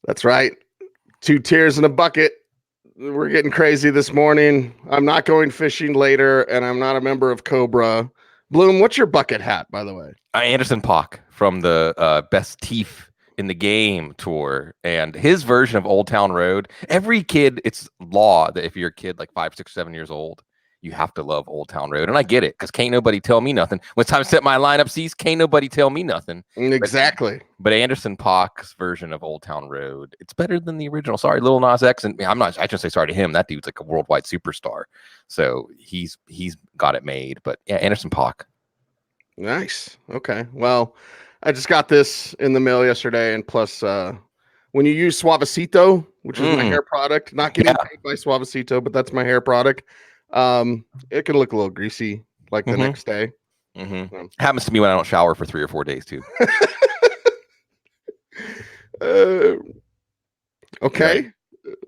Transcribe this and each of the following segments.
That's right. 2 tears in a bucket. We're getting crazy this morning. I'm not going fishing later, and I'm not a member of Cobra. Bloom, what's your bucket hat, by the way? Anderson Paak from the Best Teeth in the Game tour, and his version of Old Town Road. Every kid, it's law that if you're a kid like 5, 6, 7 years old, you have to love Old Town Road. And I get it, because can't nobody tell me nothing. When it's time to set my lineup, can't nobody tell me nothing. Exactly. But Anderson Paak's version of Old Town Road, it's better than the original. Sorry, Lil Nas X, and I shouldn't say sorry to him. That dude's like a worldwide superstar. So he's got it made. But yeah, Anderson Paak. Nice. Okay. Well, I just got this in the mail yesterday, and plus, when you use Suavecito, which is my hair product, not getting paid by Suavecito, but that's my hair product, it can look a little greasy like the next day. Happens to me when I don't shower for 3 or 4 days too. Okay.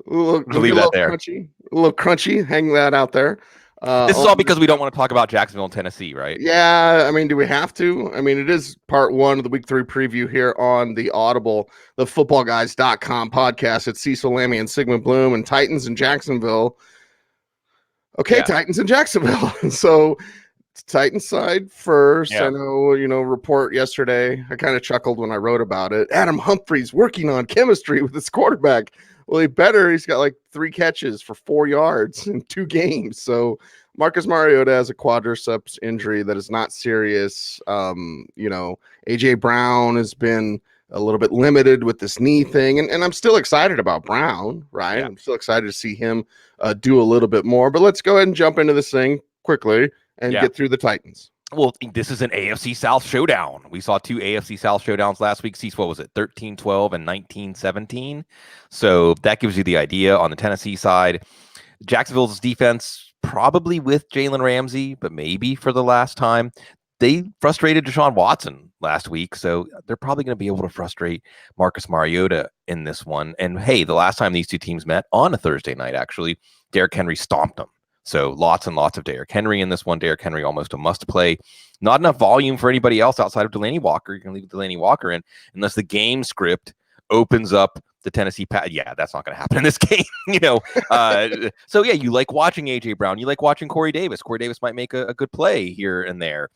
Leave that there. Crunchy, a little crunchy. Hang that out there. This is all because we don't want to talk about Jacksonville and Tennessee, right? Yeah. I mean, do we have to? I mean, it is part 1 of the week 3 preview here on the Audible, the footballguys.com podcast. It's Cecil, Lammey, and Sigmund Bloom, and Titans in Jacksonville. Okay, yeah. Titans in Jacksonville. So Titans side first. Yeah. I know, report yesterday. I kind of chuckled when I wrote about it. Adam Humphries working on chemistry with his quarterback. Well, he's got like 3 catches for 4 yards in 2 games. So Marcus Mariota has a quadriceps injury that is not serious. AJ Brown has been a little bit limited with this knee thing. And I'm still excited about Brown, right? Yeah. I'm still excited to see him do a little bit more. But let's go ahead and jump into this thing quickly and get through the Titans. Well, this is an AFC South showdown. We saw 2 AFC South showdowns last week. What was it? 13-12 and 19-17. So that gives you the idea on the Tennessee side. Jacksonville's defense, probably with Jalen Ramsey, but maybe for the last time. They frustrated Deshaun Watson last week, so they're probably going to be able to frustrate Marcus Mariota in this one. And hey, the last time these 2 teams met on a Thursday night, actually, Derrick Henry stomped them. So lots and lots of Derrick Henry in this one. Derrick Henry almost a must play. Not enough volume for anybody else outside of Delanie Walker. You can leave Delanie Walker in unless the game script opens up the Tennessee pass. Yeah, that's not going to happen in this game. So yeah, you like watching AJ Brown. You like watching Corey Davis. Corey Davis might make a good play here and there.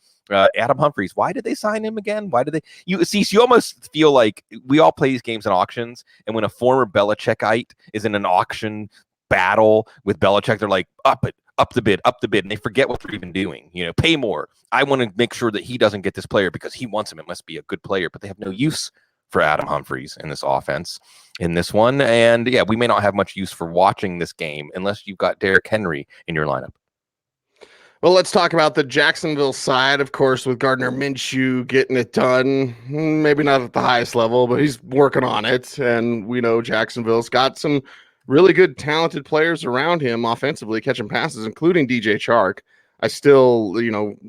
Adam Humphries. Why did they sign him again? Why did they? You almost feel like we all play these games in auctions, and when a former Belichickite is in an auction battle with Belichick, they're like, up the bid, and they forget what they're even doing. Pay more. I want to make sure that he doesn't get this player because he wants him. It must be a good player, but they have no use for Adam Humphries in this offense in this one. And yeah, we may not have much use for watching this game unless you've got Derrick Henry in your lineup. Well, let's talk about the Jacksonville side, of course, with Gardner Minshew getting it done. Maybe not at the highest level, but he's working on it. And we know Jacksonville's got some really good, talented players around him offensively, catching passes, including DJ Chark. I still,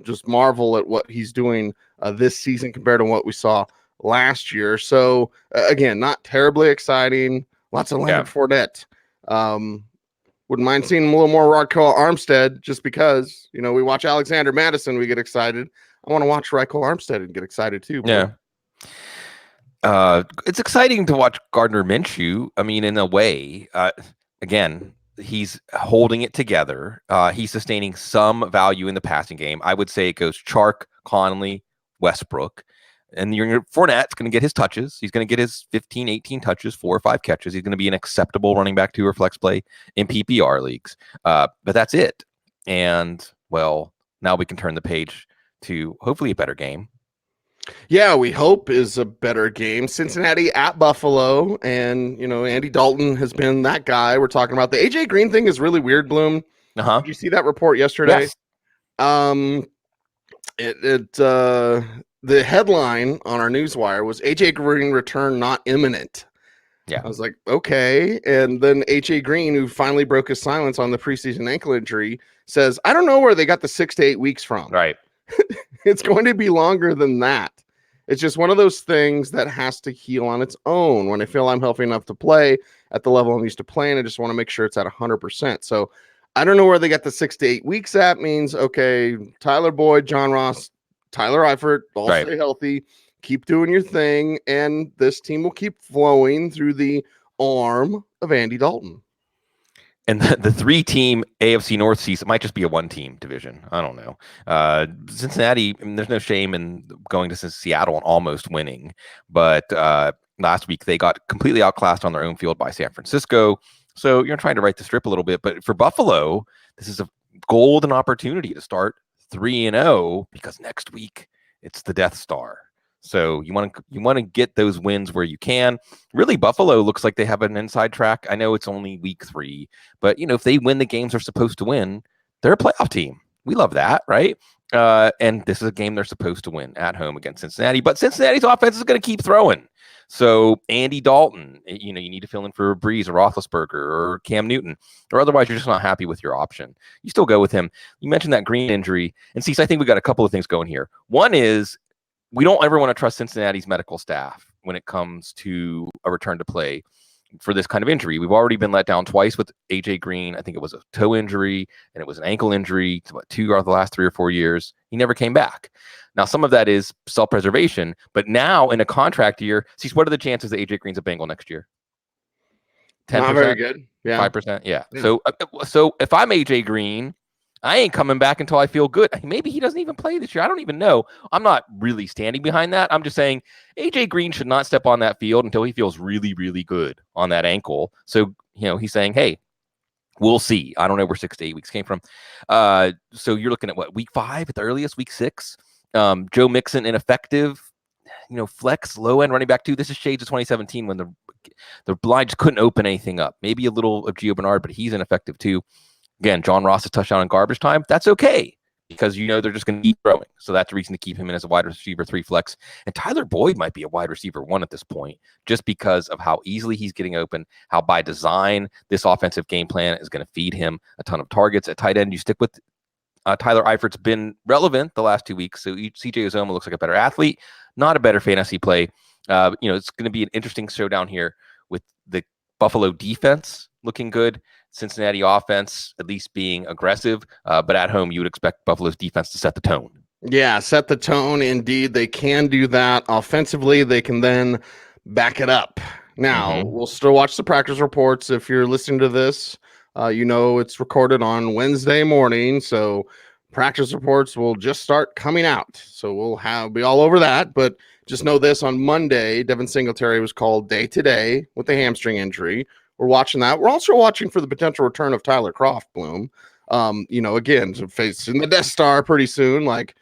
just marvel at what he's doing this season compared to what we saw last year. So, again, not terribly exciting. Lots of Leonard Fournette. Wouldn't mind seeing him a little more Raquel Armstead just because, we watch Alexander Madison, we get excited. I want to watch Raquel Armstead and get excited too. Yeah. It's exciting to watch Gardner Minshew. I mean, in a way, again, he's holding it together. He's sustaining some value in the passing game. I would say it goes Chark, Conley, Westbrook. And Fournette's going to get his touches. He's going to get his 15, 18 touches, 4 or 5 catches. He's going to be an acceptable running back 2 or flex play in PPR leagues. But that's it. And, well, now we can turn the page to hopefully a better game. Yeah, we hope is a better game. Cincinnati at Buffalo. And, Andy Dalton has been that guy. We're talking about the AJ Green thing is really weird, Bloom. Did you see that report yesterday? Yes. The headline on our newswire was AJ Green return not imminent. Yeah. I was like, okay. And then AJ Green, who finally broke his silence on the preseason ankle injury, says, I don't know where they got the 6 to 8 weeks from. Right. It's going to be longer than that. It's just one of those things that has to heal on its own. When I feel I'm healthy enough to play at the level I'm used to playing, I just want to make sure it's at 100%. So I don't know where they got the 6 to 8 weeks at. Means, okay, Tyler Boyd, John Ross, Tyler Eifert, all stay healthy, keep doing your thing, and this team will keep flowing through the arm of Andy Dalton. And the three-team AFC North season might just be a one-team division. I don't know. Cincinnati, I mean, there's no shame in going to Seattle and almost winning. But last week, they got completely outclassed on their own field by San Francisco. So you're trying to right the strip a little bit. But for Buffalo, this is a golden opportunity to start 3-0 because next week, it's the Death Star. So you want to get those wins where you can. Really, Buffalo looks like they have an inside track. I know it's only week 3, but if they win the games they're supposed to win, they're a playoff team. We love that, right? And this is a game they're supposed to win at home against Cincinnati. But Cincinnati's offense is going to keep throwing. So Andy Dalton, you need to fill in for Breeze or Roethlisberger or Cam Newton, or otherwise you're just not happy with your option. You still go with him. You mentioned that Green injury, and I think we got a couple of things going here. One is, we don't ever want to trust Cincinnati's medical staff when it comes to a return to play for this kind of injury. We've already been let down twice with AJ Green. I think it was a toe injury and it was an ankle injury. 2 out of the last 3 or 4 years. He never came back. Now, some of that is self-preservation, but now in a contract year, what are the chances that AJ Green's a Bengal next year? 10%? Not very good. Yeah. 5%. Yeah. So if I'm AJ Green, I ain't coming back until I feel good. Maybe he doesn't even play this year. I don't even know. I'm not really standing behind that. I'm just saying AJ Green should not step on that field until he feels really, really good on that ankle. So, he's saying, hey, we'll see. I don't know where 6 to 8 weeks came from. So you're looking at what, week 5 at the earliest, week 6. Joe Mixon ineffective, flex low end running back 2. This is shades of 2017 when the blind just couldn't open anything up. Maybe a little of Gio Bernard, but he's ineffective too. Again, John Ross's touchdown in garbage time, that's okay because they're just going to keep throwing. So that's a reason to keep him in as a wide receiver 3 flex. And Tyler Boyd might be a wide receiver 1 at this point just because of how easily he's getting open, how by design this offensive game plan is going to feed him a ton of targets. At tight end, you stick with Tyler Eifert's been relevant the last 2 weeks. So CJ Uzomah looks like a better athlete, not a better fantasy play. It's going to be an interesting showdown here with the Buffalo defense looking good, Cincinnati offense at least being aggressive, but at home you would expect Buffalo's defense to set the tone. Yeah, set the tone. Indeed, they can do that. Offensively, they can then back it up. Now, we'll still watch the practice reports. If you're listening to this, it's recorded on Wednesday morning, so practice reports will just start coming out. So we'll be all over that, but just know this: on Monday, Devin Singletary was called day-to-day with a hamstring injury. We're watching that. We're also watching for the potential return of Tyler Kroft, Bloom. Again, facing the Death Star pretty soon, get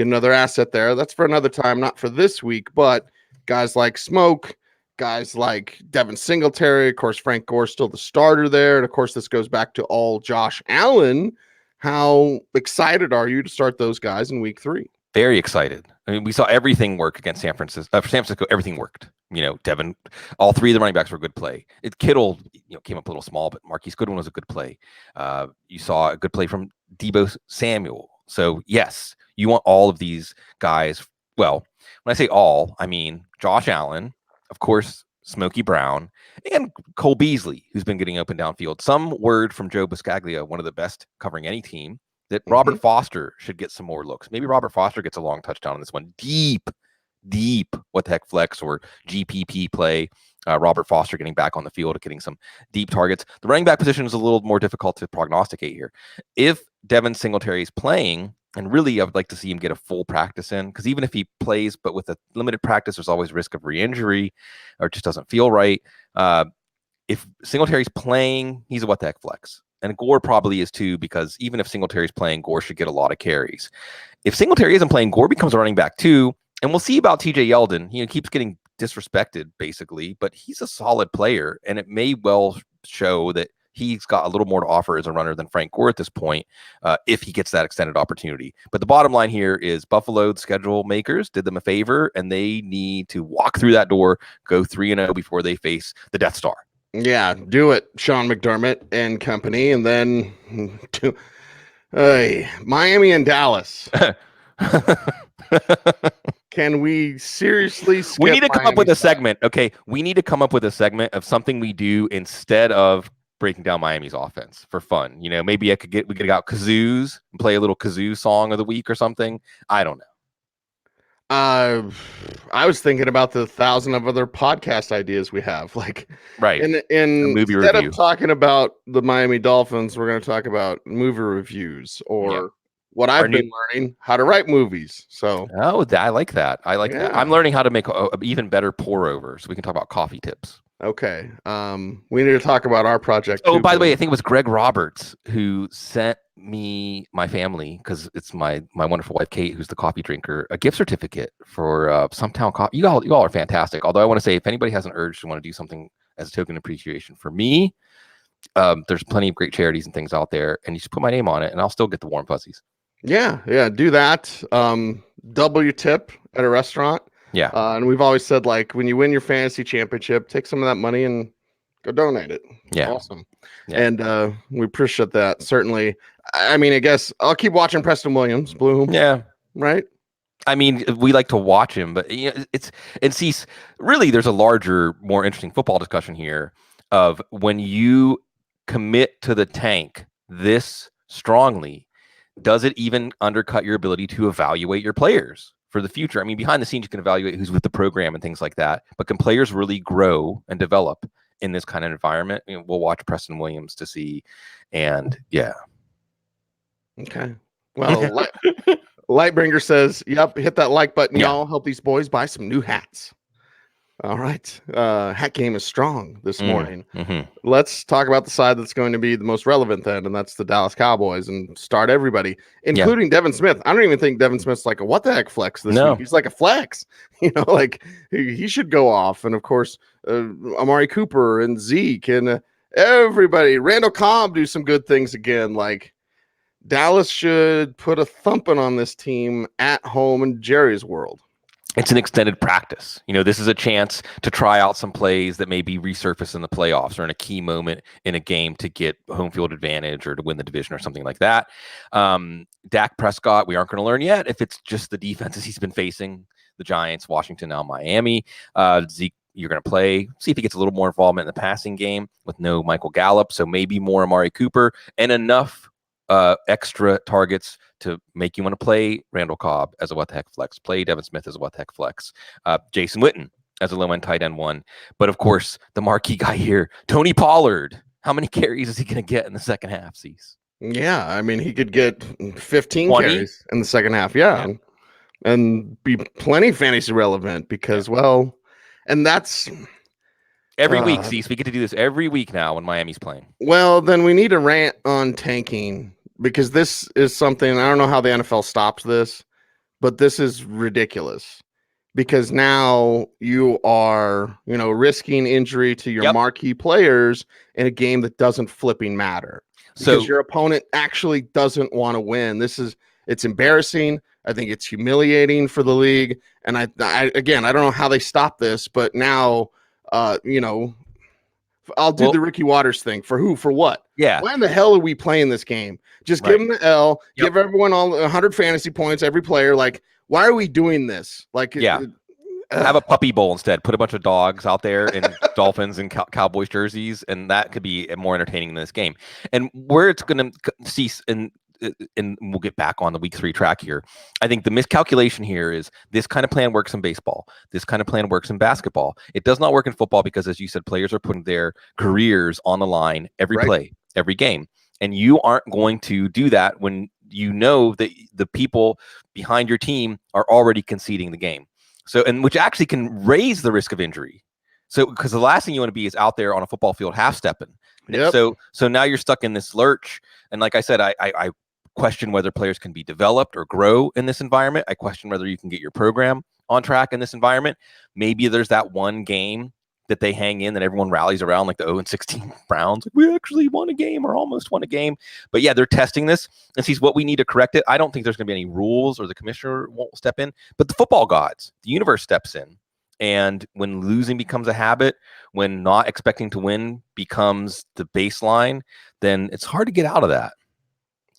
another asset there. That's for another time, not for this week, but guys like Smoke, guys like Devin Singletary, of course, Frank Gore's still the starter there. And of course, this goes back to all Josh Allen. How excited are you to start those guys in week 3? Very excited. I mean, we saw everything work against San Francisco. Everything worked. Devin, all 3 of the running backs were a good play. Kittle, came up a little small, but Marquise Goodwin was a good play. You saw a good play from Deebo Samuel. So yes, you want all of these guys. Well, when I say all, I mean Josh Allen, of course, Smokey Brown, and Cole Beasley, who's been getting open downfield. Some word from Joe Buscaglia, one of the best covering any team, that Robert Foster should get some more looks. Maybe Robert Foster gets a long touchdown on this one. Deep, what the heck flex or GPP play. Robert Foster getting back on the field, getting some deep targets. The running back position is a little more difficult to prognosticate here. If Devin Singletary is playing, and really I would like to see him get a full practice in, because even if he plays, but with a limited practice, there's always risk of re-injury or it just doesn't feel right. If Singletary's playing, he's a what the heck flex. And Gore probably is too, because even if Singletary's playing, Gore should get a lot of carries. If Singletary isn't playing, Gore becomes a running back too. And we'll see about TJ Yeldon. He keeps getting disrespected, basically, but he's a solid player. And it may well show that he's got a little more to offer as a runner than Frank Gore at this point, if he gets that extended opportunity. But the bottom line here is Buffalo, the schedule makers, did them a favor, and they need to walk through that door, go 3-0 before they face the Death Star. Yeah, do it, Sean McDermott and company, and then Miami and Dallas. Can we seriously skip? We need to come up with a segment. Okay, we need to come up with a segment of something we do instead of breaking down Miami's offense for fun. Maybe we could get out kazoos and play a little kazoo song of the week or something. I don't know. Uh, I was thinking about the 1,000 of other podcast ideas we have. Like, Right. in A movie instead review. of talking about the Miami Dolphins, we're going to talk about movie reviews Yeah. or what Our I've new been learning, how to write movies. So, Oh, I like that. I like that. I'm yeah. learning how to make a even better pour over, so we can talk about coffee tips. Okay. We need to talk about our project Oh, too, by the way, I Bloom. think it was Greg Roberts who sent me my family, because it's my wonderful wife Kate, who's the coffee drinker, a gift certificate for some town coffee. You all are fantastic. Although I want to say, if anybody has an urge to want to do something as a token of appreciation for me, there's plenty of great charities and things out there, and you just put my name on it, and I'll still get the warm fuzzies. Yeah, do that. Double your tip at a restaurant. Yeah, And we've always said, like, when you win your fantasy championship, take some of that money and go donate it. yeah, Awesome. yeah. And we appreciate that. Certainly. I mean, I guess I'll keep watching Preston Williams, Bloom, Yeah. right? I mean, we like to watch him, but really there's a larger, more interesting football discussion here of when you commit to the tank this strongly, does it even undercut your ability to evaluate your players for the future? I mean, behind the scenes, you can evaluate who's with the program and things like that, but can players really grow and develop in this kind of environment? We'll watch Preston Williams to see, and yeah. Okay. Well, Lightbringer says, yep, hit that like button, Yeah. y'all. Help these boys buy some new hats. All right. Hat game is strong this morning. Mm-hmm. Let's talk about the side that's going to be the most relevant then, and that's the Dallas Cowboys, and start everybody, including Devin Smith. I don't even think Devin Smith's like a what the heck flex this week. He's like a flex, like he should go off. And of course, Amari Cooper and Zeke and everybody, Randall Cobb do some good things again. Like Dallas should put a thumping on this team at home in Jerry's world. It's an extended practice. This is a chance to try out some plays that maybe resurface in the playoffs or in a key moment in a game to get home field advantage or to win the division or something like that. Dak Prescott, we aren't going to learn yet if it's just the defenses he's been facing, the Giants, Washington, now Miami. Zeke, you're going to play, see if he gets a little more involvement in the passing game with no Michael Gallup. So maybe more Amari Cooper and enough extra targets to make you want to play Randall Cobb as a what the heck flex, play Devin Smith as a what the heck flex, Jason Witten as a low end tight end one. But of course, the marquee guy here, Tony Pollard. How many carries is he going to get in the second half, Cease? Yeah, I mean, he could get 15 20? Carries in the second half. Yeah. And be plenty fantasy relevant because, well, and that's every week, Cease. We get to do this every week now when Miami's playing. Well, then we need a rant on tanking because this is something, I don't know how the NFL stops this, but this is ridiculous because now you are, risking injury to your marquee players in a game that doesn't flipping matter because your opponent actually doesn't want to win. It's embarrassing. I think it's humiliating for the league. And I don't know how they stop this, but now, I'll do the Ricky Waters thing. For who? For what? Yeah. Why in the hell are we playing this game? Just give them the L. Give everyone all 100 fantasy points, every player. Like, why are we doing this? Like, have a puppy bowl instead. Put a bunch of dogs out there in Dolphins and Cowboys jerseys, and that could be more entertaining than this game. And where it's going to cease, and we'll get back on the week 3 track here. I think the miscalculation here is this kind of plan works in baseball. This kind of plan works in basketball. It does not work in football because, as you said, players are putting their careers on the line every play, every game. And you aren't going to do that when you know that the people behind your team are already conceding the game. So, and which actually can raise the risk of injury. So, because the last thing you want to be is out there on a football field half-stepping. So now you're stuck in this lurch. And like I said, I question whether players can be developed or grow in this environment. I question whether you can get your program on track in this environment. Maybe there's that one game that they hang in that everyone rallies around, like the 0-16 Browns. Like, we actually won a game or almost won a game. But yeah, they're testing this and sees what we need to correct it. I don't think there's going to be any rules or the commissioner won't step in, but the football gods, the universe steps in. And when losing becomes a habit, when not expecting to win becomes the baseline, then it's hard to get out of that.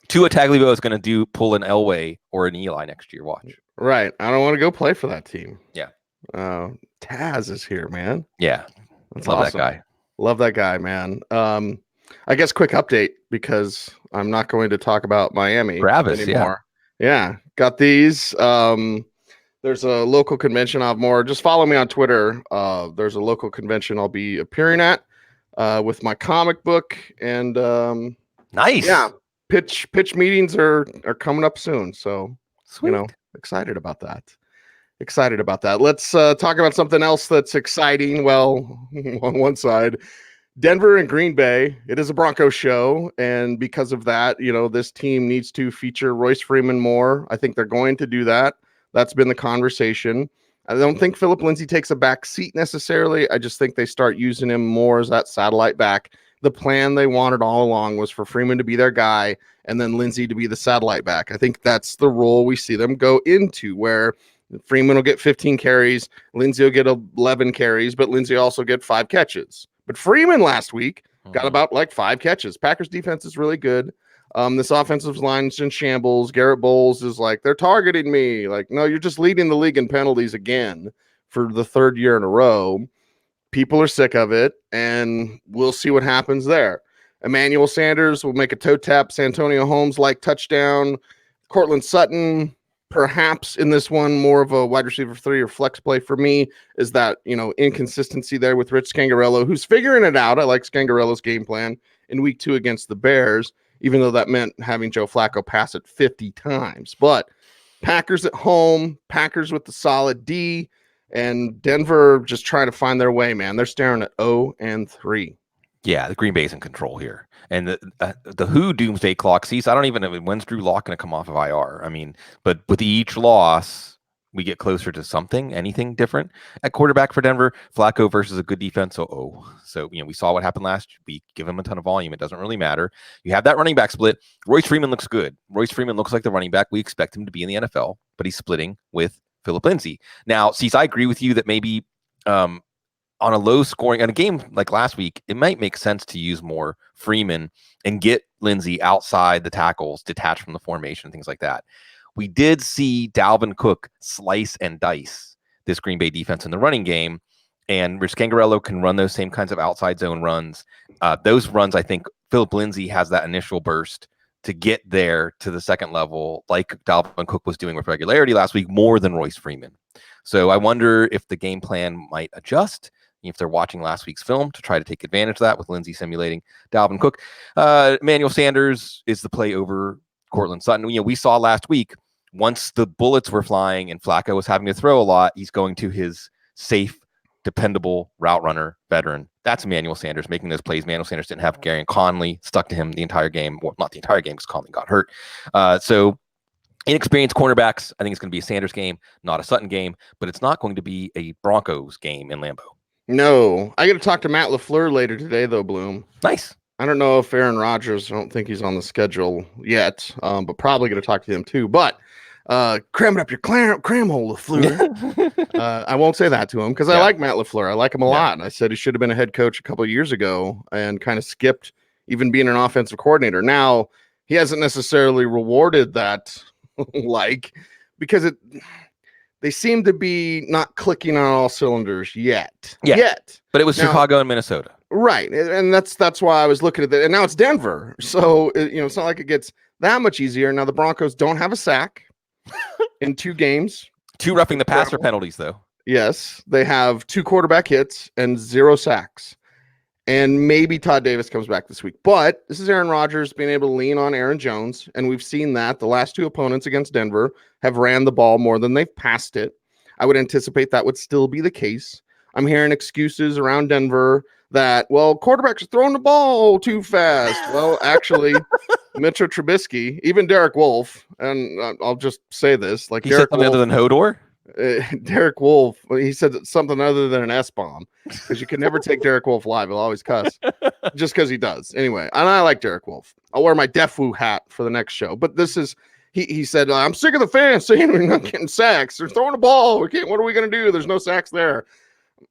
Tua Tagovailoa is going to pull an Elway or an Eli next year. Watch. Right. I don't want to go play for that team. Yeah. Taz is here, man. Yeah. That's Love awesome. that guy. Love that guy, man. I guess quick update because I'm not going to talk about Miami Travis, anymore. Yeah. Got these. There's a local convention. I'll have more. Just follow me on Twitter. There's a local convention I'll be appearing at with my comic book, and Nice. yeah, pitch meetings are coming up soon. So Sweet. excited about that. Excited about that. Let's talk about something else that's exciting. Well, on one side, Denver and Green Bay. It is a Broncos show, and because of that, this team needs to feature Royce Freeman more. I think they're going to do that. That's been the conversation. I don't think Philip Lindsay takes a back seat necessarily. I just think they start using him more as that satellite back. The plan they wanted all along was for Freeman to be their guy and then Lindsay to be the satellite back. I think that's the role we see them go into, where Freeman will get 15 carries, Lindsay will get 11 carries, but Lindsay also get 5 catches. But Freeman last week got about like 5 catches. Packers defense is really good. This offensive line's in shambles. Garrett Bowles is like, they're targeting me. Like, no, you're just leading the league in penalties again for the 3rd year in a row. People are sick of it, and we'll see what happens there. Emmanuel Sanders will make a toe tap Santonio Holmes-like touchdown. Cortland Sutton, perhaps in this one, more of a wide receiver 3 or flex play for me, is that, inconsistency there with Rich Scangarello, who's figuring it out. I like Scangarello's game plan in week 2 against the Bears, even though that meant having Joe Flacco pass it 50 times. But Packers at home, Packers with the solid D, and Denver just trying to find their way, man. They're staring at 0-3. Yeah, the Green Bay's in control here. And the Who doomsday clock sees, I don't even know when's Drew Lock going to come off of IR. I mean, but with each loss, we get closer to anything different at quarterback for Denver. Flacco versus a good defense. So we saw what happened last week. Give him a ton of volume. It doesn't really matter. You have that running back split. Royce Freeman looks good. Royce Freeman looks like the running back we expect him to be in the NFL, but he's splitting with Philip Lindsay. Now, Cecil, I agree with you that maybe on a low scoring, on a game like last week, it might make sense to use more Freeman and get Lindsay outside the tackles, detached from the formation, things like that. We did see Dalvin Cook slice and dice this Green Bay defense in the running game, and Rich Scangarello can run those same kinds of outside zone runs. Those runs, I think Philip Lindsay has that initial burst to get there to the second level, like Dalvin Cook was doing with regularity last week, more than Royce Freeman. So I wonder if the game plan might adjust, if they're watching last week's film to try to take advantage of that with Lindsay simulating Dalvin Cook. Emmanuel Sanders is the play over Cortland Sutton. We saw last week, once the bullets were flying and Flacco was having to throw a lot, he's going to his safe, dependable route runner veteran. That's Emmanuel Sanders making those plays. Emmanuel Sanders didn't have Gary and Conley stuck to him the entire game. Well, not the entire game because Conley got hurt. So inexperienced cornerbacks, I think it's going to be a Sanders game, not a Sutton game, but it's not going to be a Broncos game in Lambeau. No. I got to talk to Matt LaFleur later today, though, Bloom. Nice. I don't know if Aaron Rodgers, I don't think he's on the schedule yet, but probably going to talk to him too. But cram it up your cram hole, LaFleur. I won't say that to him because I like Matt LaFleur. I like him a lot. I said he should have been a head coach a couple of years ago and kind of skipped even being an offensive coordinator. Now, he hasn't necessarily rewarded that because they seem to be not clicking on all cylinders yet. But it was Chicago and Minnesota. Right. And that's why I was looking at that. And now it's Denver. So, it's not like it gets that much easier. Now the Broncos don't have a sack in 2 games. 2 roughing the passer penalties, though. Yes. They have 2 quarterback hits and 0 sacks. And maybe Todd Davis comes back this week. But this is Aaron Rodgers being able to lean on Aaron Jones. And we've seen that the last 2 opponents against Denver have ran the ball more than they've passed it. I would anticipate that would still be the case. I'm hearing excuses around Denver that, quarterbacks are throwing the ball too fast. Well, actually, Mitchell Trubisky, even Derek Wolfe, and I'll just say this, like he Derek said something Wolfe, other than Hodor? Derek Wolfe, he said something other than an S-bomb, because you can never take Derek Wolfe live. He'll always cuss, just because he does. Anyway, and I like Derek Wolfe. I'll wear my Def Woo hat for the next show. But this is, he said, I'm sick of the fans saying we're not getting sacks. They're throwing the ball. What are we going to do? There's no sacks there.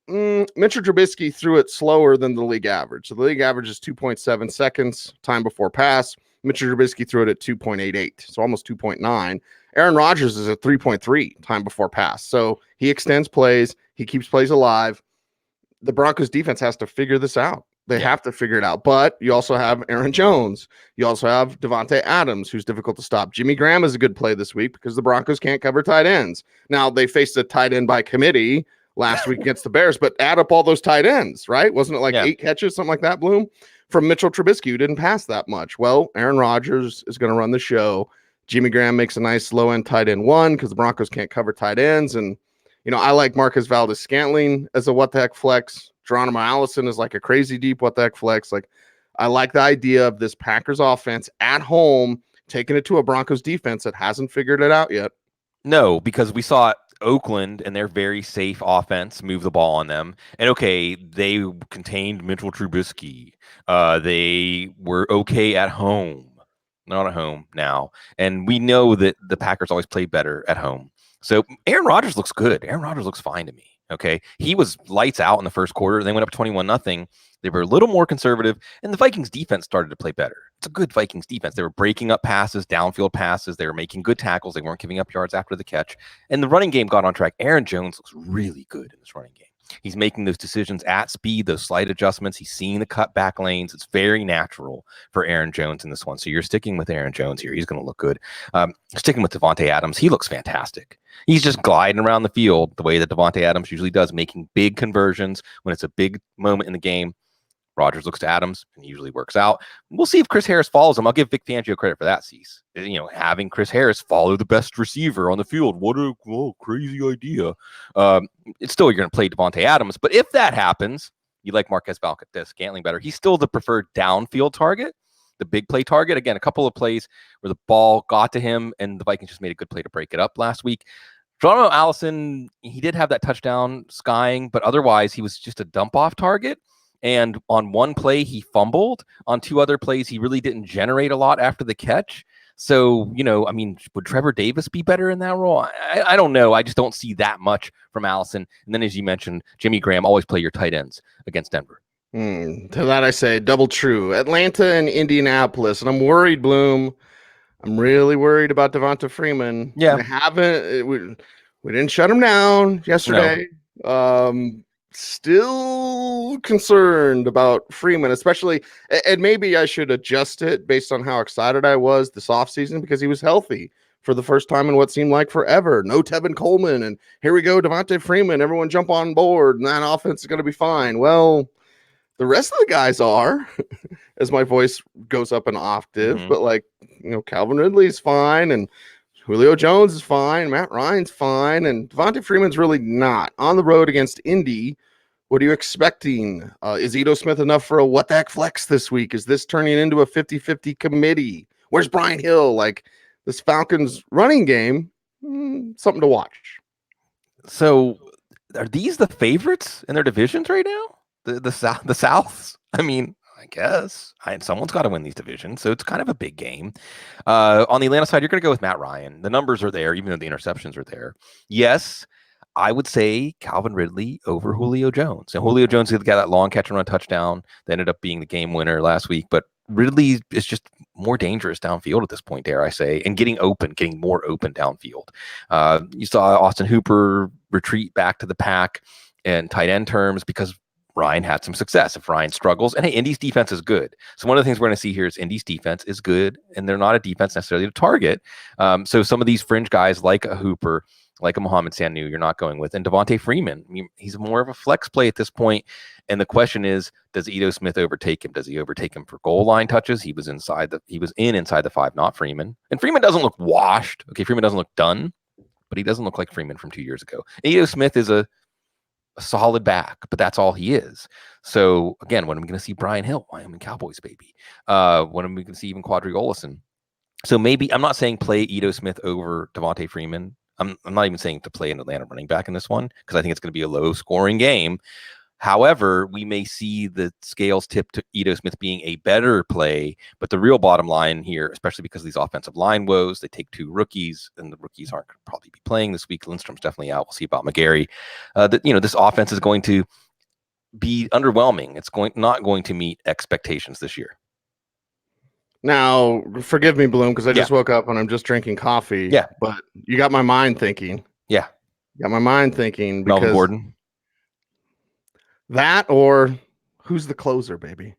Mitchell Trubisky threw it slower than the league average. So the league average is 2.7 seconds time before pass. Mitchell Trubisky threw it at 2.88, so almost 2.9. Aaron Rodgers is at 3.3 time before pass. So he extends plays. He keeps plays alive. The Broncos defense has to figure this out. They have to figure it out. But you also have Aaron Jones. You also have Devontae Adams, who's difficult to stop. Jimmy Graham is a good play this week because the Broncos can't cover tight ends. Now, they faced a tight end by committee last week against the Bears, but add up all those tight ends, right? Wasn't it like 8 catches, something like that, Bloom? From Mitchell Trubisky, who didn't pass that much. Well, Aaron Rodgers is going to run the show. Jimmy Graham makes a nice low-end tight end 1 because the Broncos can't cover tight ends. And, I like Marcus Valdes-Scantling as a what-the-heck flex. Geronimo Allison is like a crazy deep what-the-heck flex. Like, I like the idea of this Packers offense at home taking it to a Broncos defense that hasn't figured it out yet. No, because we saw Oakland and their very safe offense move the ball on them. And okay, they contained Mitchell Trubisky. They were okay at home. Not at home now. And we know that the Packers always play better at home. So Aaron Rodgers looks good. Aaron Rodgers looks fine to me. Okay. He was lights out in the first quarter. They went up 21-0. They were a little more conservative, and the Vikings defense started to play better. It's a good Vikings defense. They were breaking up passes, downfield passes. They were making good tackles. They weren't giving up yards after the catch. And the running game got on track. Aaron Jones looks really good in this running game. He's making those decisions at speed, those slight adjustments. He's seeing the cut back lanes. It's very natural for Aaron Jones in this one. So you're sticking with Aaron Jones here. He's going to look good. Sticking with Devontae Adams, he looks fantastic. He's just gliding around the field the way that Devontae Adams usually does, making big conversions when it's a big moment in the game. Rodgers looks to Adams and usually works out. We'll see if Chris Harris follows him. I'll give Vic Fangio credit for that, Cease. Having Chris Harris follow the best receiver on the field. What a crazy idea. It's still, you're going to play Devontae Adams. But if that happens, you like Marquez Valdes-Scantling better. He's still the preferred downfield target, the big play target. Again, a couple of plays where the ball got to him and the Vikings just made a good play to break it up last week. Geronimo Allison, he did have that touchdown skying, but otherwise he was just a dump-off target. And on one play, he fumbled. On 2 other plays, he really didn't generate a lot after the catch. So, would Trevor Davis be better in that role? I don't know. I just don't see that much from Allison. And then, as you mentioned, Jimmy Graham, always play your tight ends against Denver. To that I say, double true. Atlanta and Indianapolis. And I'm worried, Bloom. I'm really worried about Devonta Freeman. Yeah. We didn't shut him down yesterday. No. Still concerned about Freeman, especially, and maybe I should adjust it based on how excited I was this offseason because he was healthy for the first time in what seemed like forever. No Tevin Coleman, and here we go, Devonta Freeman. Everyone jump on board, and that offense is going to be fine. Well, the rest of the guys are, as my voice goes up an octave, but Calvin Ridley's fine, and Julio Jones is fine. Matt Ryan's fine. And Devonta Freeman's really not. On the road against Indy, what are you expecting? Is Ito Smith enough for a what-the-heck flex this week? Is this turning into a 50-50 committee? Where's Brian Hill? Like, this Falcons running game, something to watch. So are these the favorites in their divisions right now? The Souths? I mean, I guess someone's got to win these divisions, so it's kind of a big game. On the Atlanta side, you're going to go with Matt Ryan. The numbers are there, even though the interceptions are there. Yes, I would say Calvin Ridley over Julio Jones. And Julio Jones got that long catch and run touchdown that ended up being the game winner last week. But Ridley is just more dangerous downfield at this point, dare I say, and getting more open downfield. You saw Austin Hooper retreat back to the pack in tight end terms because Ryan had some success. If Ryan struggles, and hey, Indy's defense is good. So one of the things we're going to see here is Indy's defense is good, and they're not a defense necessarily to target. So some of these fringe guys like a Hooper, like a Mohamed Sanu, you're not going with. And Devonta Freeman, I mean, he's more of a flex play at this point. And the question is, does Ito Smith overtake him? Does he overtake him for goal line touches? He was inside the 5, not Freeman. And Freeman doesn't look washed. Okay, Freeman doesn't look done, but he doesn't look like Freeman from 2 years ago. And Ito Smith is a solid back, but that's all he is. So again, when are we going to see Brian Hill? Wyoming Cowboys, baby. When are we going to see even Quadri Olison? So maybe, I'm not saying play Ito Smith over Devonta Freeman. I'm not even saying to play an Atlanta running back in this one because I think it's going to be a low scoring game. However, we may see the scales tip to Ito Smith being a better play, but the real bottom line here, especially because of these offensive line woes, they take 2 rookies, and the rookies aren't going to probably be playing this week. Lindstrom's definitely out. We'll see about McGarry. This offense is going to be underwhelming. It's not going to meet expectations this year. Now, forgive me, Bloom, because I just woke up and I'm just drinking coffee. Yeah. But you got my mind thinking. Yeah. You got my mind thinking. Melvin Gordon. That or Who's the closer, baby?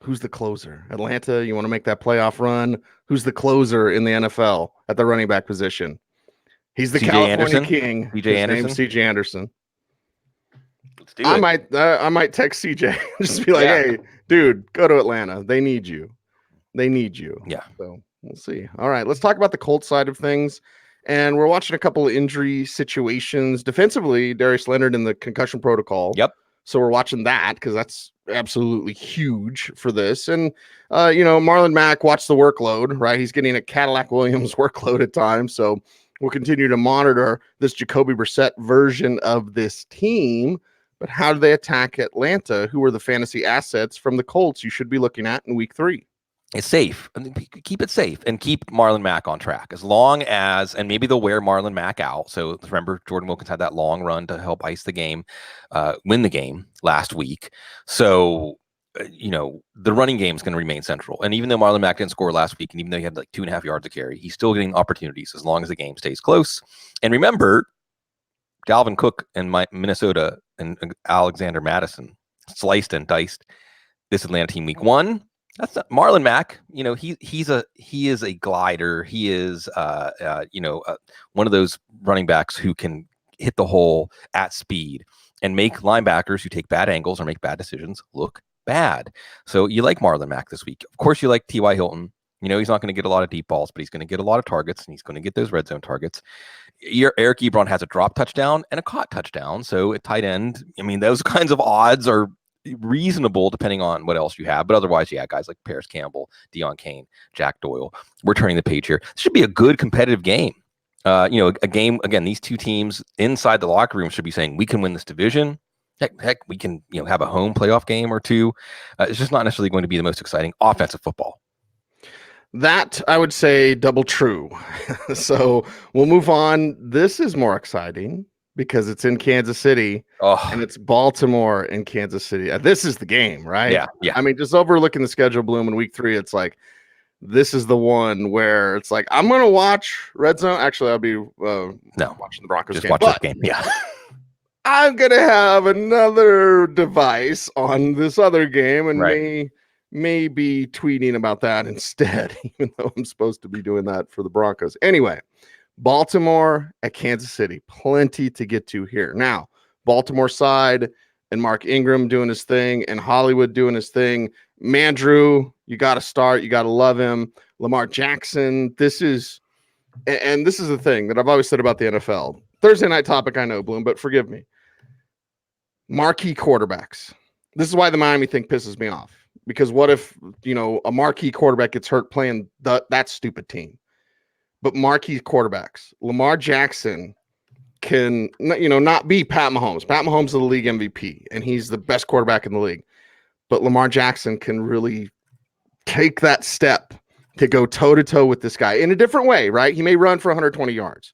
Who's the closer? Atlanta, you want to make that playoff run? Who's the closer in the NFL at the running back position? He's the C.J. California Anderson. King. C.J. His Anderson. name's C.J. Anderson. Let's do it. I might text CJ, just be like, Yeah. hey, dude, go to Atlanta. They need you. They need you. Yeah. So we'll see. All right, let's talk about the Colts side of things. And we're watching a couple of injury situations. Defensively, Darius Leonard in the concussion protocol. Yep. So we're watching that because that's absolutely huge for this. And Marlon Mack, watch the workload, right? He's getting a Cadillac Williams workload at times. So we'll continue to monitor this Jacoby Brissett version of this team. But how do they attack Atlanta? Who are the fantasy assets from the Colts you should be looking at in week 3? It's safe. I mean, keep it safe and keep Marlon Mack on track as long as, and maybe they'll wear Marlon Mack out. So remember, Jordan Wilkins had that long run to help ice the game, win the game last week. So, the running game is going to remain central. And even though Marlon Mack didn't score last week, and even though he had like 2.5 yards to carry, he's still getting opportunities as long as the game stays close. And remember, Dalvin Cook and Minnesota and Alexander Madison sliced and diced this Atlanta team week 1. That's not Marlon Mack. He is a glider. He is one of those running backs who can hit the hole at speed and make linebackers who take bad angles or make bad decisions look bad. So you like Marlon Mack this week. Of course, you like T.Y. Hilton. He's not going to get a lot of deep balls, but he's going to get a lot of targets, and he's going to get those red zone targets. Eric Ebron has a drop touchdown and a caught touchdown. So at tight end, those kinds of odds are reasonable depending on what else you have. But otherwise, guys like Paris Campbell, Deion Kane, Jack Doyle. We're turning the page here. This should be a good competitive game. A game, again, these two teams inside the locker room should be saying, we can win this division. Heck, we can have a home playoff game or two. It's just not necessarily going to be the most exciting offensive football. That, I would say, double true. So we'll move on. This is more exciting because it's in Kansas City and it's Baltimore and Kansas City. This is the game, right? Yeah. Just overlooking the schedule, Bloom, in week 3, it's like, this is the one where it's like, I'm going to watch Red Zone. Actually, I'll be watching the Broncos just game. Watch this game. Yeah. I'm going to have another device on this other game and may be tweeting about that instead, even though I'm supposed to be doing that for the Broncos. Anyway, Baltimore at Kansas City. Plenty to get to here. Now, Baltimore side and Mark Ingram doing his thing and Hollywood doing his thing. Mandrew, you got to start. You got to love him. Lamar Jackson. This is the thing that I've always said about the NFL. Thursday night topic, I know, Bloom, but forgive me. Marquee quarterbacks. This is why the Miami thing pisses me off. Because what if, a marquee quarterback gets hurt playing that stupid team? But marquee quarterbacks, Lamar Jackson can, not be Pat Mahomes. Pat Mahomes is the league MVP, and he's the best quarterback in the league. But Lamar Jackson can really take that step to go toe-to-toe with this guy in a different way, right? He may run for 120 yards.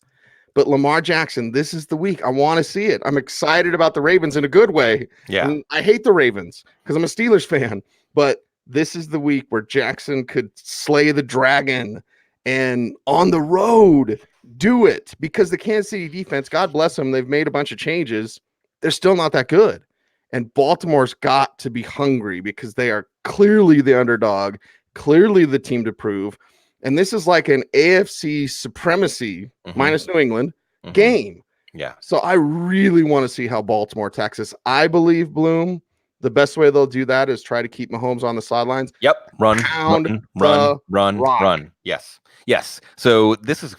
But Lamar Jackson, this is the week. I want to see it. I'm excited about the Ravens in a good way. Yeah. And I hate the Ravens because I'm a Steelers fan. But this is the week where Jackson could slay the dragon and on the road do it, because the Kansas City defense, God bless them, they've made a bunch of changes. They're still not that good. And Baltimore's got to be hungry because they are clearly the underdog, clearly the team to prove. And this is like an AFC supremacy minus New England game. Yeah. So I really want to see how Baltimore attacks this. I believe, Bloom, the best way they'll do that is try to keep Mahomes on the sidelines. Yep. Run. Yes. So this is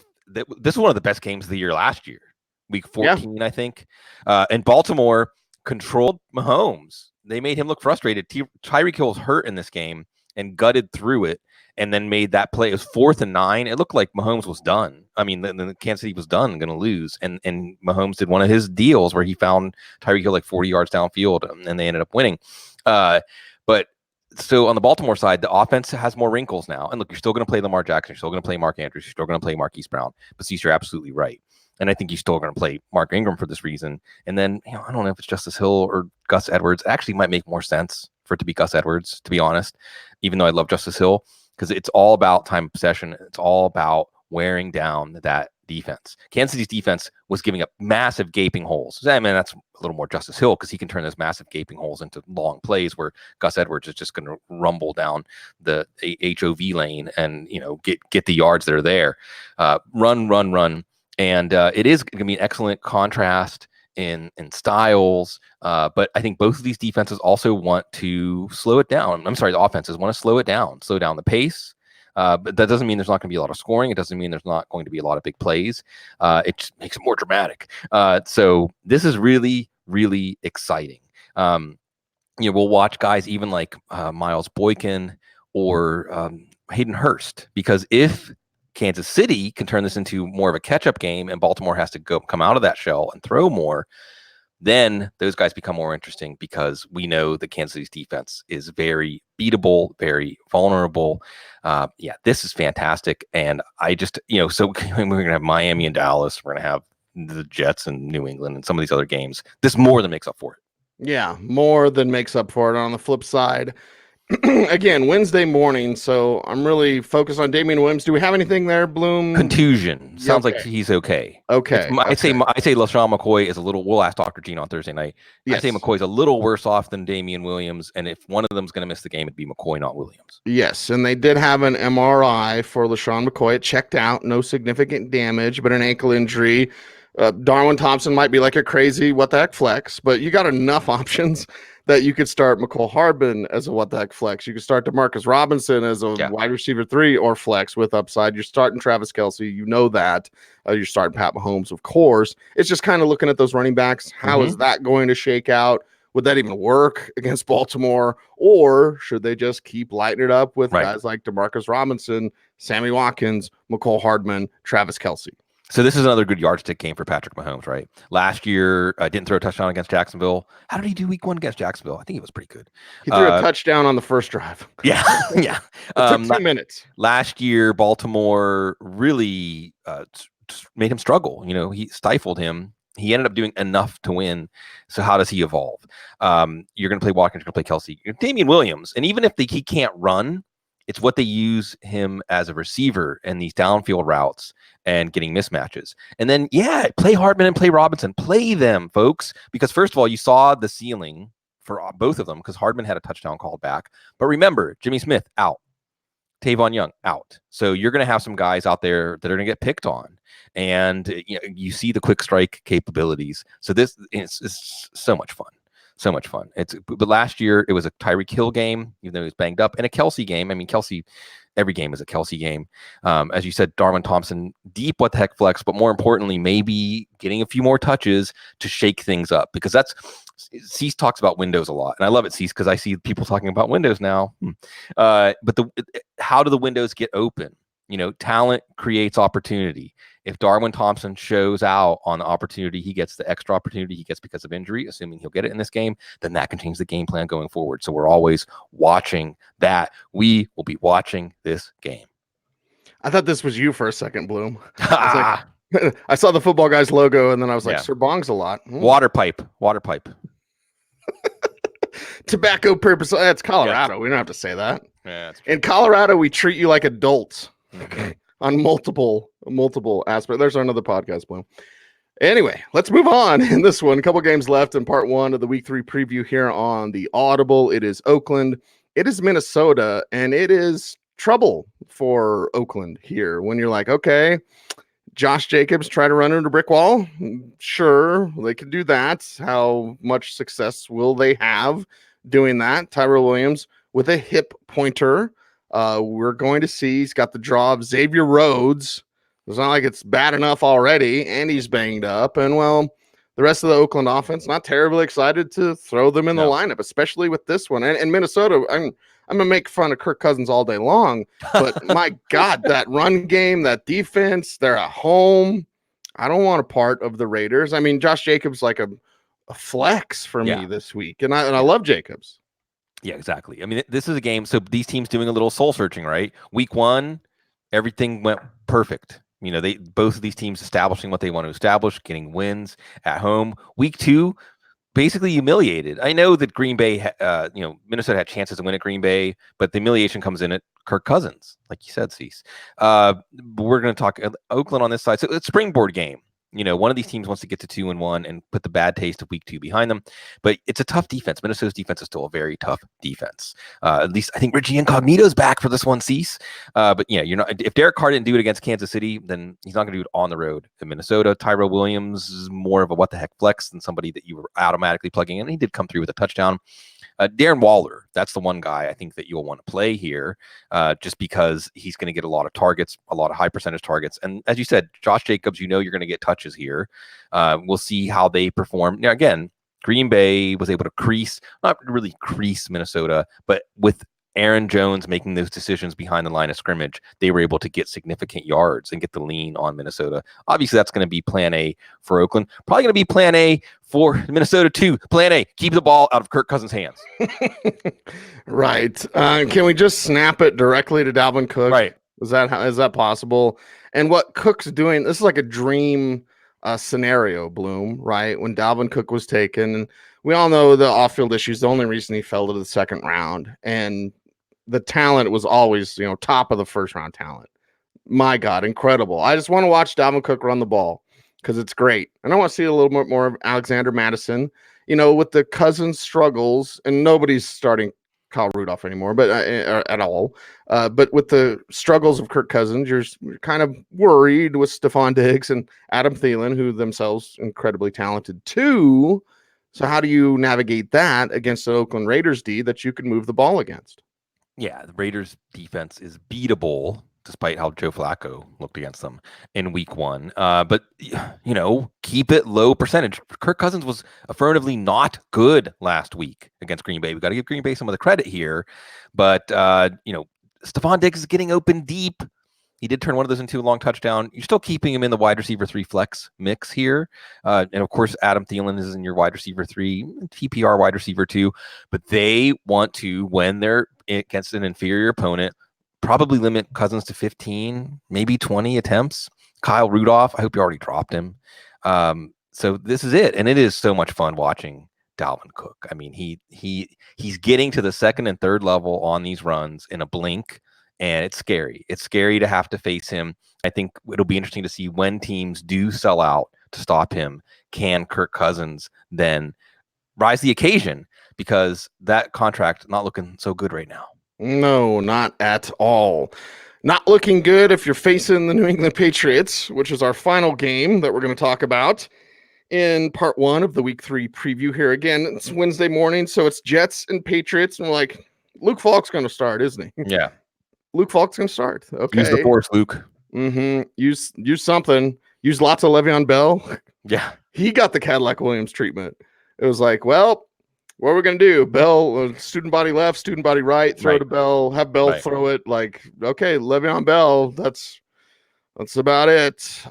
one of the best games of the year last year, week 14, I think. And Baltimore controlled Mahomes. They made him look frustrated. Tyreek Hill was hurt in this game and gutted through it, and then made that play. It was 4th and 9. It looked like Mahomes was done. I mean, the Kansas City was done, going to lose. And Mahomes did one of his deals where he found Tyreek Hill like 40 yards downfield, and they ended up winning. But so on the Baltimore side, the offense has more wrinkles now. And look, you're still going to play Lamar Jackson. You're still going to play Mark Andrews. You're still going to play Marquise Brown. But Cecil, you're absolutely right. And I think you're still going to play Mark Ingram for this reason. And then, I don't know if it's Justice Hill or Gus Edwards. It actually might make more sense for it to be Gus Edwards, to be honest, even though I love Justice Hill, because it's all about time of possession. It's all about wearing down that defense. Kansas City's defense was giving up massive gaping holes. I mean, that's a little more Justice Hill because he can turn those massive gaping holes into long plays where Gus Edwards is just going to rumble down the HOV lane and get the yards that are there. Run. And it is going to be an excellent contrast in styles, but I think both of these defenses also want to slow it down. I'm sorry, the offenses want to slow down the pace. But that doesn't mean there's not going to be a lot of scoring. It doesn't mean there's not going to be a lot of big plays. It just makes it more dramatic. So this is really, really exciting. We'll watch guys even like Miles Boykin or Hayden Hurst, because if Kansas City can turn this into more of a catch-up game and Baltimore has to come out of that shell and throw more, then those guys become more interesting, because we know that Kansas City's defense is very beatable, very vulnerable. This is fantastic. And I just, so we're going to have Miami and Dallas. We're going to have the Jets and New England and some of these other games. This more than makes up for it. Yeah, more than makes up for it. On the flip side, again, Wednesday morning, so I'm really focused on Damian Williams. Do we have anything there, Bloom? Contusion. Sounds like he's okay. Okay. I say LaShawn McCoy is a little. We'll ask Dr. Gene on Thursday night. Yes. I say McCoy's a little worse off than Damian Williams, and if one of them's going to miss the game, it'd be McCoy, not Williams. Yes, and they did have an MRI for LaShawn McCoy. It checked out, no significant damage, but an ankle injury. Darwin Thompson might be like a crazy what the heck flex, but you got enough options that you could start McCole Hardman as a what the heck flex. You could start DeMarcus Robinson as a wide receiver 3 or flex with upside. You're starting Travis Kelce. You know that. You're starting Pat Mahomes, of course. It's just kind of looking at those running backs. How is that going to shake out? Would that even work against Baltimore? Or should they just keep lighting it up with guys like DeMarcus Robinson, Sammy Watkins, McCole Hardman, Travis Kelce? So this is another good yardstick game for Patrick Mahomes, right? Last year, didn't throw a touchdown against Jacksonville. How did he do week 1 against Jacksonville? I think he was pretty good. He threw a touchdown on the first drive. Yeah. It took 2 minutes. Last year, Baltimore really made him struggle. He stifled him. He ended up doing enough to win. So how does he evolve? You're going to play Watkins, you're going to play Kelce. Damian Williams, and even if he can't run, it's what they use him as a receiver in these downfield routes and getting mismatches. And then, play Hardman and play Robinson. Play them, folks, because first of all, you saw the ceiling for both of them because Hardman had a touchdown called back. But remember, Jimmy Smith out. Tavon Young out. So you're going to have some guys out there that are going to get picked on. And you see the quick strike capabilities. So this is so much fun. So much fun. But last year it was a Tyreek Hill game, even though he was banged up, and a Kelce game. I mean, Kelce, every game is a Kelce game. As you said, Darwin Thompson, deep what the heck flex, but more importantly, maybe getting a few more touches to shake things up, because Cease talks about windows a lot, and I love it, Cease, because I see people talking about windows now. But how do the windows get open? Talent creates opportunity. If Darwin Thompson shows out on the opportunity, he gets the extra opportunity he gets because of injury, assuming he'll get it in this game, then that can change the game plan going forward. So we're always watching that. We will be watching this game. I thought this was you for a second, Bloom. I saw the Football Guys logo, and then I was like, Sir Bong's a lot. Water pipe. Tobacco purpose. That's Colorado. We don't have to say that. Yeah, in Colorado, we treat you like adults. On multiple aspects. There's another podcast, Bloom. Anyway, let's move on in this one. A couple games left in part 1 of the week 3 preview here on the Audible. It is Oakland. It is Minnesota, and it is trouble for Oakland here. When you're like, okay, Josh Jacobs try to run into a brick wall. Sure, they can do that. How much success will they have doing that? Tyrell Williams with a hip pointer. We're going to see he's got the draw of Xavier Rhodes. It's not like it's bad enough already, and he's banged up. And well, the rest of the Oakland offense not terribly excited to throw them in the lineup, especially with this one. And Minnesota, I'm gonna make fun of Kirk Cousins all day long, but my God, that run game, that defense, they're at home. I don't want a part of the Raiders. I mean, Josh Jacobs like a flex for me this week, and I love Jacobs. Yeah, exactly. I mean, this is a game. So these teams doing a little soul searching, right? Week 1, everything went perfect. Both of these teams establishing what they want to establish, getting wins at home. Week 2, basically humiliated. I know that Green Bay, Minnesota had chances to win at Green Bay, but the humiliation comes in at Kirk Cousins, like you said, Cease. We're going to talk Oakland on this side. So it's a springboard game. One of these teams wants to get to 2-1 and put the bad taste of week 2 behind them, but it's a tough defense. Minnesota's defense is still a very tough defense. At least I think Richie Incognito's back for this one, Cease. But yeah, you're not. If Derek Carr didn't do it against Kansas City, then he's not going to do it on the road in Minnesota. Tyrell Williams is more of a what the heck flex than somebody that you were automatically plugging in. He did come through with a touchdown. Darren Waller, that's the one guy I think that you'll want to play here, just because he's going to get a lot of targets, a lot of high percentage targets. And as you said, Josh Jacobs, you're going to get touches here. We'll see how they perform. Now, again, Green Bay was able to not really crease Minnesota, but with Aaron Jones making those decisions behind the line of scrimmage, they were able to get significant yards and get the lean on Minnesota. Obviously, that's going to be plan A for Oakland. Probably going to be plan A for Minnesota too. Plan A, keep the ball out of Kirk Cousins' hands. Right. Can we just snap it directly to Dalvin Cook? Right. Is that possible? And what Cook's doing, this is like a dream scenario, Bloom, right? When Dalvin Cook was taken, and we all know the off-field issues, the only reason he fell to the second round. And the talent was always, top of the first round talent. My God, incredible. I just want to watch Dalvin Cook run the ball because it's great. And I want to see a little bit more of Alexander Madison, with the Cousins struggles, and nobody's starting Kyle Rudolph anymore, but at all. But with the struggles of Kirk Cousins, you're kind of worried with Stephon Diggs and Adam Thielen, who themselves incredibly talented too. So how do you navigate that against the Oakland Raiders D that you can move the ball against? Yeah, the Raiders defense is beatable, despite how Joe Flacco looked against them in week 1. But, keep it low percentage. Kirk Cousins was affirmatively not good last week against Green Bay. We got to give Green Bay some of the credit here. But, Stephon Diggs is getting open deep. He did turn one of those into a long touchdown. You're still keeping him in the wide receiver 3 flex mix here. And of course, Adam Thielen is in your wide receiver 3, TPR wide receiver 2. But they want to, when they're against an inferior opponent, probably limit Cousins to 15, maybe 20 attempts. Kyle Rudolph, I hope you already dropped him. So this is it. And it is so much fun watching Dalvin Cook. I mean, he's getting to the second and third level on these runs in a blink. And it's scary. It's scary to have to face him. I think it'll be interesting to see when teams do sell out to stop him. Can Kirk Cousins then rise the occasion? Because that contract not looking so good right now. No, not at all. Not looking good if you're facing the New England Patriots, which is our final game that we're going to talk about in part 1 of the week 3 preview here. Again, it's Wednesday morning, so it's Jets and Patriots. And we're like, Luke Falk's going to start, isn't he? Yeah. Luke Falk's going to start. Okay. Use the force, Luke. Mm-hmm. Use something. Use lots of Le'Veon Bell. Yeah. He got the Cadillac Williams treatment. It was like, well, what are we going to do? Bell, student body left, student body right, throw to Bell, have Bell throw it. Like, okay, Le'Veon Bell, that's about it.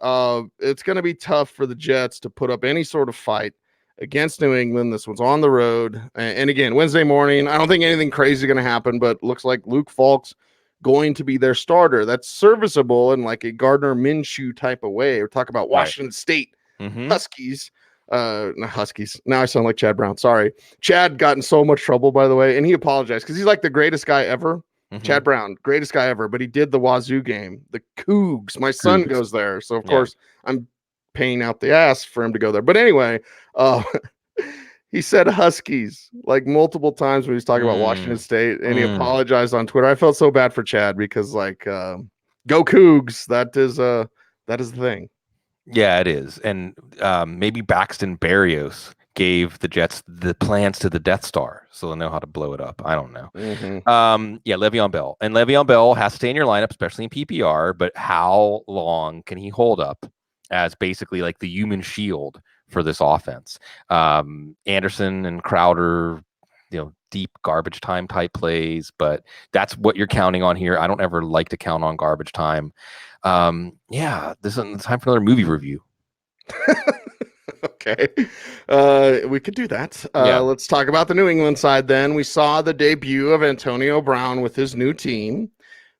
It's going to be tough for the Jets to put up any sort of fight against New England. This one's on the road. And again, Wednesday morning, I don't think anything crazy is going to happen, but looks like Luke Falk's going to be their starter. That's serviceable in like a Gardner Minshew type of way. We're talking about Washington State Huskies. Not Huskies. Now I sound like Chad Brown. Sorry. Chad got in so much trouble, by the way, and he apologized because he's like the greatest guy ever. Chad Brown, greatest guy ever, but he did the Wazoo game, the Cougs. My son goes there, so of course I'm paying out the ass for him to go there. But anyway, he said Huskies like multiple times when he was talking about Washington State, and he apologized on Twitter. I felt so bad for Chad because like go Cougs. That is the thing. Yeah, it is. And maybe Braxton Berrios gave the Jets the plans to the Death Star, so they'll know how to blow it up. I don't know. Le'Veon Bell. And Le'Veon Bell has to stay in your lineup, especially in PPR, but how long can he hold up as basically like the human shield for this offense? Anderson and Crowder, deep garbage time type plays, but that's what you're counting on here. I don't ever like to count on garbage time. This is time for another movie review. Okay. We could do that. Let's talk about the New England side then. We saw the debut of Antonio Brown with his new team.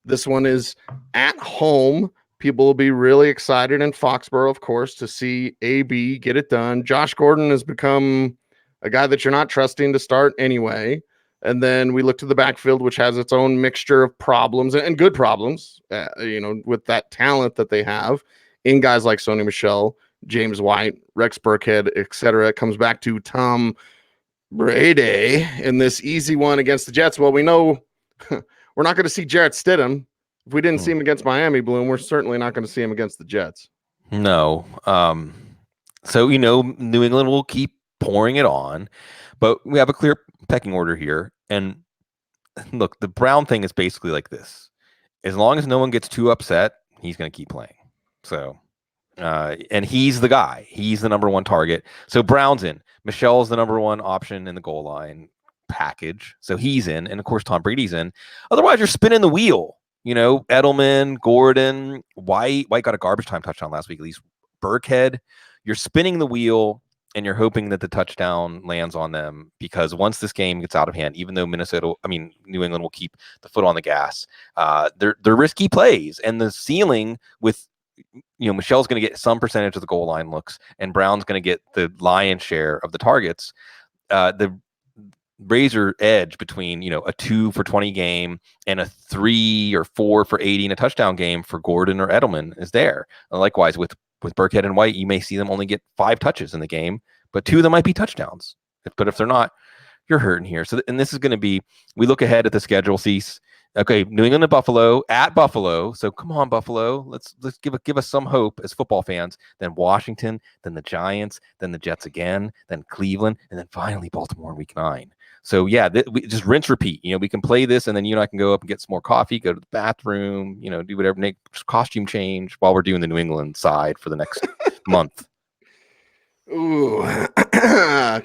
This one is at home. People will be really excited in Foxborough, of course, to see AB get it done. Josh Gordon has become a guy that you're not trusting to start anyway. And then we look to the backfield, which has its own mixture of problems and good problems, with that talent that they have in guys like Sony Michel, James White, Rex Burkhead, etc. It comes back to Tom Brady in this easy one against the Jets. Well, we know we're not going to see Jarrett Stidham. If we didn't see him against Miami, Bloom, we're certainly not going to see him against the Jets. No. So, New England will keep pouring it on, but we have a clear pecking order here. And look, the Brown thing is basically like this. As long as no one gets too upset, he's going to keep playing. So, and he's the guy. He's the number one target. So Brown's in. Michelle's the number one option in the goal line package. So he's in. And of course, Tom Brady's in. Otherwise, you're spinning the wheel. Edelman, Gordon, White got a garbage time touchdown last week, at least. Burkhead, you're spinning the wheel and you're hoping that the touchdown lands on them, because once this game gets out of hand, even though New England will keep the foot on the gas, they're risky plays. And the ceiling with, Michelle's going to get some percentage of the goal line looks, and Brown's going to get the lion's share of the targets. The razor edge between a 2 for 20 game and a 3 or 4 for 80 and a touchdown game for Gordon or Edelman is there. And likewise with Burkhead and White, you may see them only get 5 touches in the game, but 2 of them might be touchdowns. But if they're not, you're hurting here. So and this is going to be, we look ahead at the schedule, Cease. Okay, New England and Buffalo, at Buffalo. So come on, Buffalo. Let's give us some hope as football fans. Then Washington, then the Giants, then the Jets again, then Cleveland, and then finally Baltimore in week 9. So yeah, we just rinse, repeat. We can play this, and then you and I can go up and get some more coffee, go to the bathroom, do whatever, make costume change while we're doing the New England side for the next month. Ooh,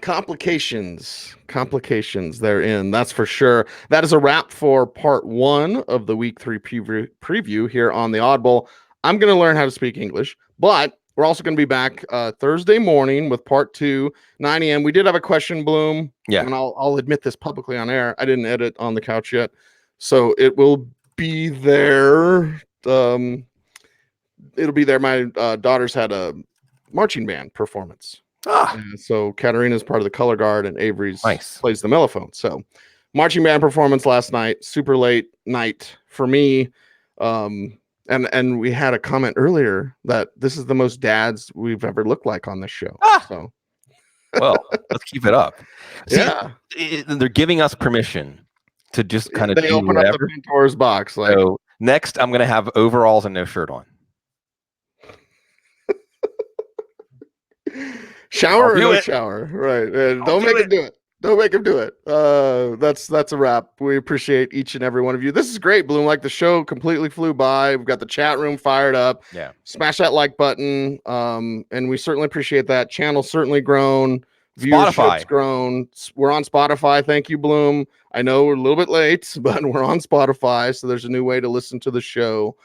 complications therein. That's for sure. That is a wrap for part 1 of the week 3 preview here on the Audible. I'm going to learn how to speak English, but we're also going to be back Thursday morning with part 2, 9 a.m. We did have a question, Bloom. Yeah. And I'll admit this publicly on air. I didn't edit on the couch yet, so it will be there. It'll be there. My daughter's had a marching band performance. So Katarina's part of the color guard and Avery's plays the mellophone. So marching band performance last night, super late night for me. And we had a comment earlier that this is the most dads we've ever looked like on this show. So well, let's keep it up. See, yeah. They're giving us permission to just kind of they open whatever. Up the Pandora's box. So next I'm gonna have overalls and no shirt on. Shower or no shower, right? Don't make him do it. Don't make him do it. That's a wrap. We appreciate each and every one of you. This is great, Bloom. Like, the show completely flew by. We've got the chat room fired up. Yeah. Smash that like button. And we certainly appreciate that. Channel certainly grown. Viewership's grown. We're on Spotify. Thank you, Bloom. I know we're a little bit late, but we're on Spotify, so there's a new way to listen to the show.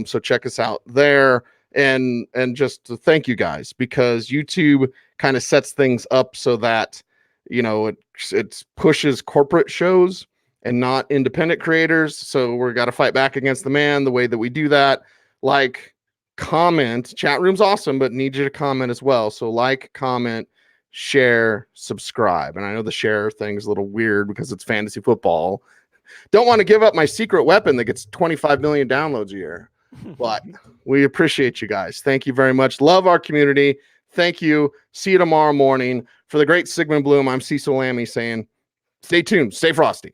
So check us out there. And just to thank you guys, because YouTube kind of sets things up so that it pushes corporate shows and not independent creators. So we're got to fight back against the man. The way that we do that, like, comment. Chat room's awesome, but need you to comment as well. So like, comment, share, subscribe. And I know the share thing is a little weird because it's fantasy football. Don't want to give up my secret weapon that gets 25 million downloads a year. But we appreciate you guys. Thank you very much. Love our community. Thank you. See you tomorrow morning. For the great Sigmund Bloom, I'm Cecil Lammey saying, stay tuned, stay frosty.